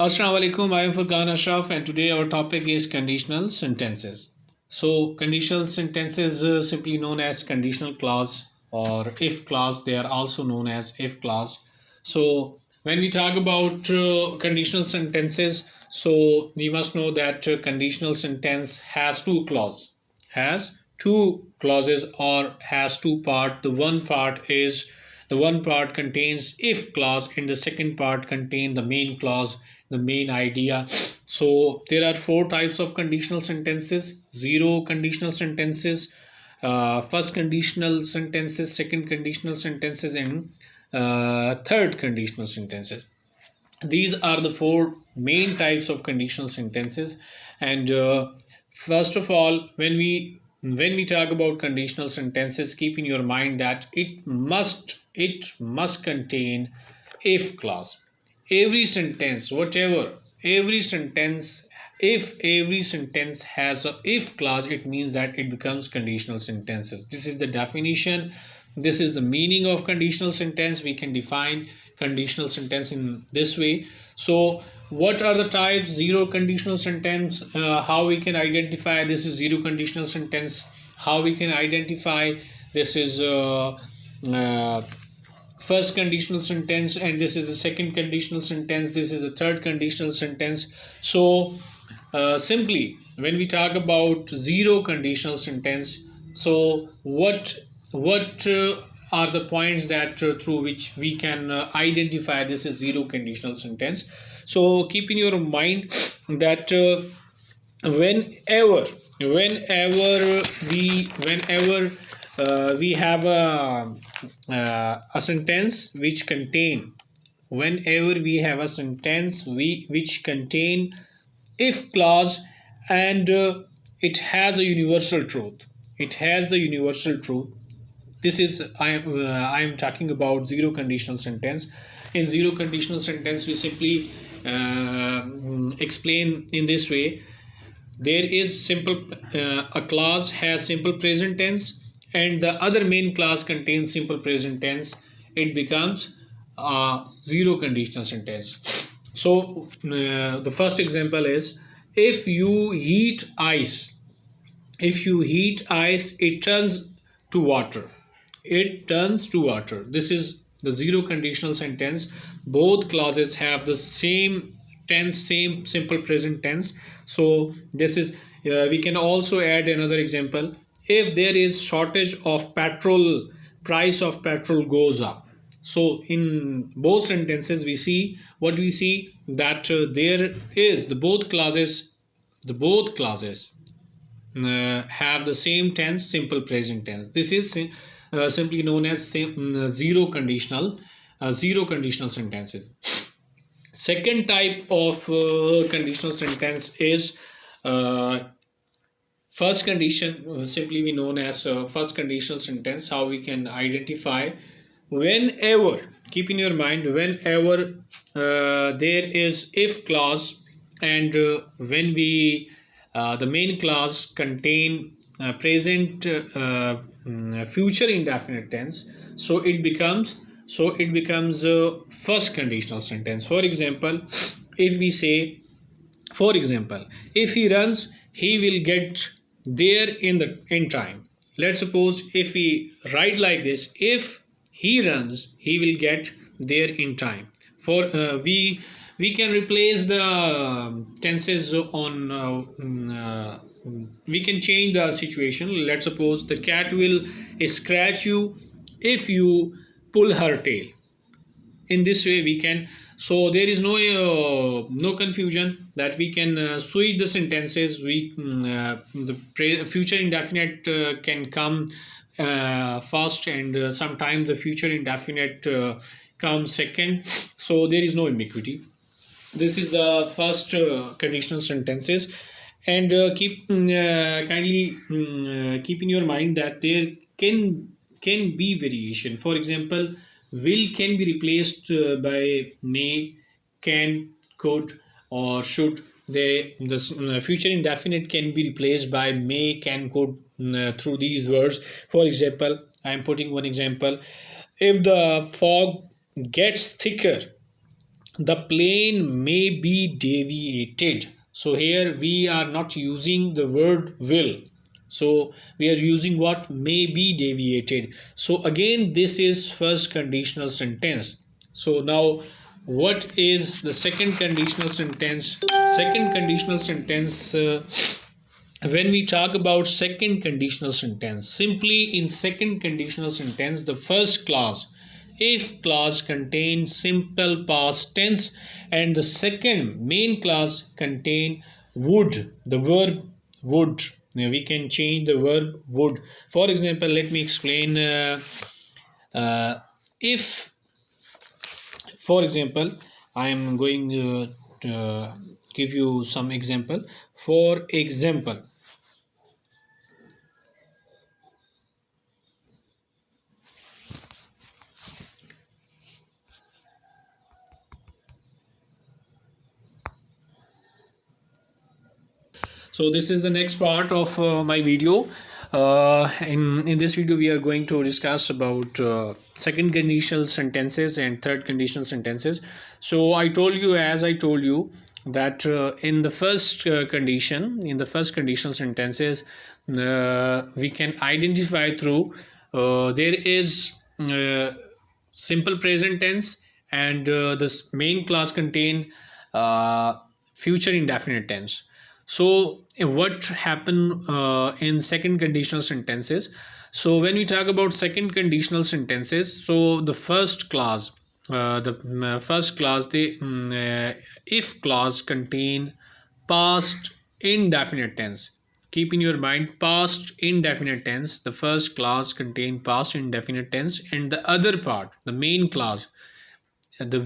Assalamu alaikum, I am Furqan Ashraf and today our topic is conditional sentences. So conditional sentences simply known as conditional clause or if clause, they are also known as if clause. So when we talk about conditional sentences, so we must know that conditional sentence has two clauses or has two part. The one part contains if clause and the second part contain the main clause, the main idea. So there are four types of conditional sentences: zero conditional sentences, first conditional sentences, second conditional sentences, and third conditional sentences. These are the four main types of conditional sentences. And first of all, when we talk about conditional sentences, keep in your mind that it must contain if clause. Every sentence, whatever, every sentence, if every sentence has a if clause, it means that it becomes conditional sentences. This is the definition. This is the meaning of conditional sentence. We can define conditional sentence in this way. So what are the types? Zero conditional sentence, how we can identify this is zero conditional sentence, how we can identify this is uh, first conditional sentence, and this is the second conditional sentence, this is the third conditional sentence. So simply when we talk about zero conditional sentence, so what are the points that through which we can identify this is zero conditional sentence? So keep in your mind that whenever we have a sentence which contain whenever we have a sentence which contain if clause, and it has a universal truth, it has the universal truth. This is I am talking about zero conditional sentence. In zero conditional sentence, we simply explain in this way: there is simple a clause has simple present tense and the other main clause contains simple present tense, it becomes a zero conditional sentence. So the first example is: if you heat ice, if you heat ice, it turns to water, it turns to water. This is the zero conditional sentence. Both clauses have the same tense, same simple present tense. So this is we can also add another example: if there is shortage of petrol, price of petrol goes up. So in both sentences we see what we see, that there is the both clauses have the same tense, simple present tense. This is simply known as zero conditional sentences. Second type of conditional sentence is uh, first condition, simply we known as first conditional sentence. How we can identify: whenever, keep in your mind, whenever there is if clause, and when we the main clause contain present future indefinite tense, so it becomes first conditional sentence. For example, if we say, for example, if he runs, he will get there in time. Let's suppose if we write like this: if he runs, he will get there in time. For we can replace the tenses on we can change the situation. Let's suppose the cat will scratch you if you pull her tail. In this way we can, so there is no confusion, that we can switch the sentences. The future indefinite can come first, and sometimes the future indefinite comes second, so there is no ambiguity. This is the first conditional sentences. And kindly keep in your mind that there can be variation. For example, will can be replaced by may, can, could, or should. The future indefinite can be replaced by may, can, could through these words. For example, I am putting one example: if the fog gets thicker, the plane may be deviated. So here we are not using the word will, so we are using what may be deviated. So again, this is first conditional sentence. So now what is the second conditional sentence? Second conditional sentence, when we talk about second conditional sentence, simply in second conditional sentence, the first clause, if clause contains simple past tense, and the second main clause contain would, the verb would. Now we can change the verb would. For example, let me explain. If, for example, I am going to give you some example. For example, so this is the next part of my video. In this video we are going to discuss about second conditional sentences and third conditional sentences. So I told you, as I told you, that in the first condition, in the first conditional sentences, we can identify through there is simple present tense, and this main class contain future indefinite tense. So what happen in second conditional sentences? So when we talk about second conditional sentences, so the first clause, the first clause, the if clause contain past indefinite tense. Keep in your mind, past indefinite tense, the first clause contain past indefinite tense, and the other part, the main clause, the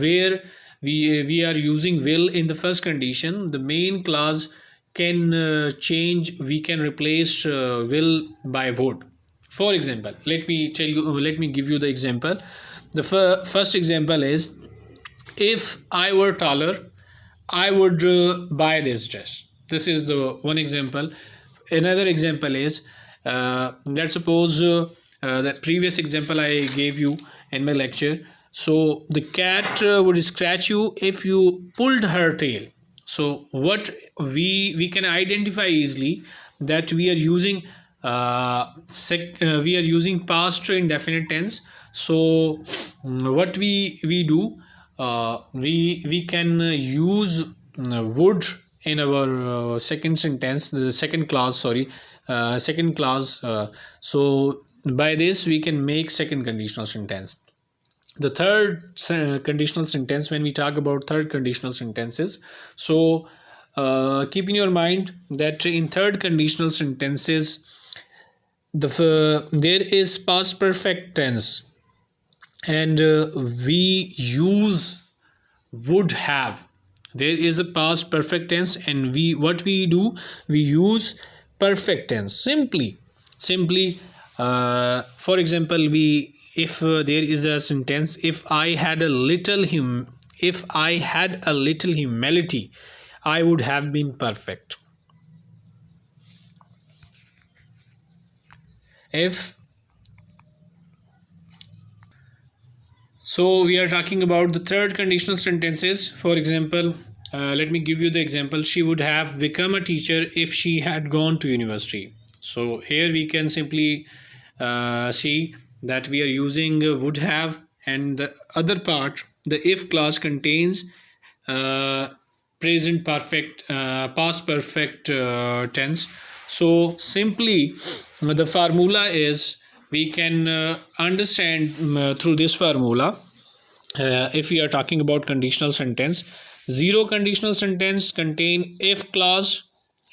where we are using will in the first condition, the main clause can change, we can replace will by would. For example, let me tell you, let me give you the example. The first example is, if I were taller, I would buy this dress. This is the one example. Another example is, let's suppose that previous example I gave you in my lecture. So the cat would scratch you if you pulled her tail. So what we can identify easily, that we are using we are using past indefinite tense. So what we do, we can use would in our second sentence, the second clause, sorry, second clause. So by this we can make second conditional sentence. The third conditional sentence, when we talk about third conditional sentences, so keep in your mind that in third conditional sentences, there is past perfect tense, and we use would have. There is a past perfect tense, and we, what we do, we use perfect tense. Simply for example, we, if there is a sentence, if I had a little if I had a little humility, I would have been perfect. If, so we are talking about the third conditional sentences. For example, let me give you the example. She would have become a teacher if she had gone to university. So here we can simply see that we are using would have, and the other part, the if clause contains present perfect, past perfect tense. So simply the formula is, we can understand through this formula. If we are talking about conditional sentence, zero conditional sentence contain if clause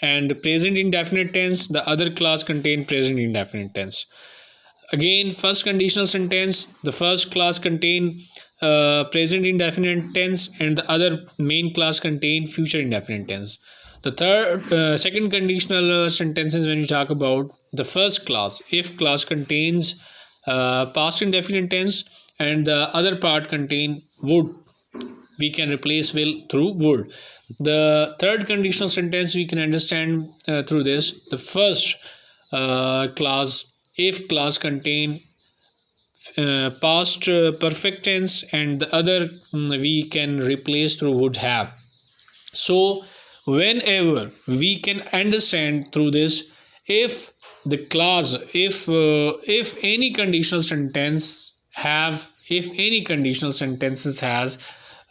and present indefinite tense, the other clause contain present indefinite tense. Again, first conditional sentence, the first clause contain present indefinite tense, and the other main clause contain future indefinite tense. The third second conditional sentences, when you talk about the first clause, if clause contains past indefinite tense, and the other part contain would, we can replace will through would. The third conditional sentence we can understand through this. The first clause, if clause contain past perfect tense, and the other we can replace through would have. So whenever we can understand through this, if the clause, if any conditional sentence have, if any conditional sentences has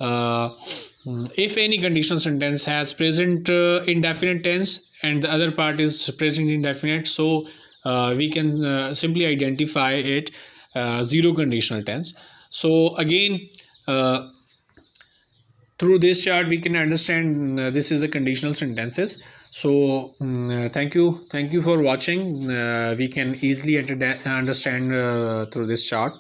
uh, if any conditional sentence has present indefinite tense and the other part is present indefinite, so we can simply identify it zero conditional tense. So again, through this chart we can understand this is the conditional sentences. So thank you for watching. We can easily understand through this chart.